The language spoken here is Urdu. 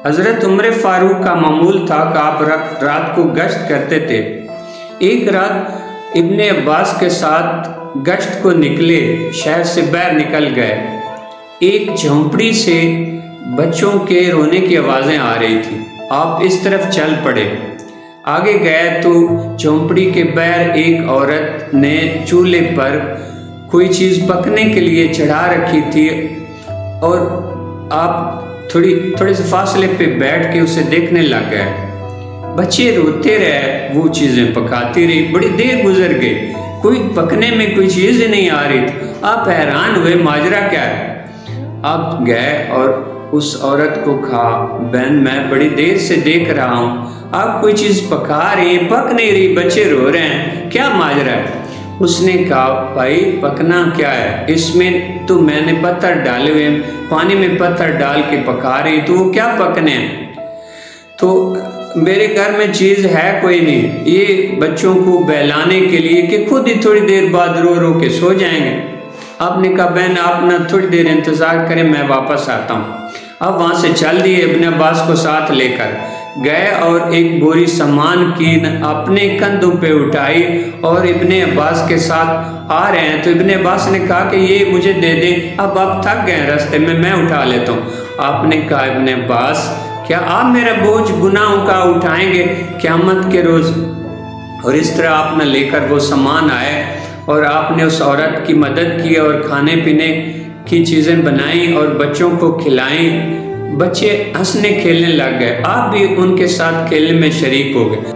حضرت عمر فاروق کا معمول تھا کہ آپ رات کو گشت کرتے تھے۔ ایک رات ابن عباس کے ساتھ گشت کو نکلے، شہر سے باہر نکل گئے۔ ایک جھونپڑی سے بچوں کے رونے کی آوازیں آ رہی تھی۔ آپ اس طرف چل پڑے۔ آگے گئے تو جھونپڑی کے باہر ایک عورت نے چولہے پر کوئی چیز پکنے کے لیے چڑھا رکھی تھی، اور آپ تھوڑے سے فاصلے پہ بیٹھ کے اسے دیکھنے لگ گئے۔ بچے روتے رہے، وہ چیزیں پکاتی رہی، بڑی دیر گزر گئی، کوئی پکنے میں کوئی چیز ہی نہیں آ رہی تھی۔ آپ حیران ہوئے، ماجرا کیا ہے؟ آپ گئے اور اس عورت کو کہا، بہن میں بڑی دیر سے دیکھ رہا ہوں، آپ کوئی چیز پکا رہی ہیں، پک نہیں رہی، بچے رو رہے ہیں، کیا ماجرا ہے؟ اس نے کہا، بھائی پکنا کیا ہے، اس میں تو میں نے پتھر ڈالے ہوئے، پانی میں پتھر ڈال کے پکا رہی، تو وہ کیا پکنے ہیں؟ تو میرے گھر میں چیز ہے کوئی نہیں، یہ بچوں کو بہلانے کے لیے کہ خود ہی تھوڑی دیر بعد رو رو کے سو جائیں گے۔ آپ نے کہا، بہن آپ نہ تھوڑی دیر انتظار کریں، میں واپس آتا ہوں۔ اب وہاں سے چل دیے، ابن عباس کو ساتھ لے کر گئے اور ایک بوری سامان کی اپنے کندھوں پہ اٹھائی اور ابن عباس کے ساتھ آ رہے ہیں۔ تو ابن عباس نے کہا کہ یہ مجھے دے دیں، اب آپ تھک گئے راستے میں اٹھا لیتا ہوں۔ آپ نے کہا، ابن عباس کیا آپ میرا بوجھ گناہوں کا اٹھائیں گے قیامت کے روز؟ اور اس طرح آپ نے لے کر وہ سامان آئے اور آپ نے اس عورت کی مدد کی اور کھانے پینے کی چیزیں بنائیں اور بچوں کو کھلائیں۔ بچے ہنسنے کھیلنے لگ گئے، آپ بھی ان کے ساتھ کھیلنے میں شریک ہو گئے۔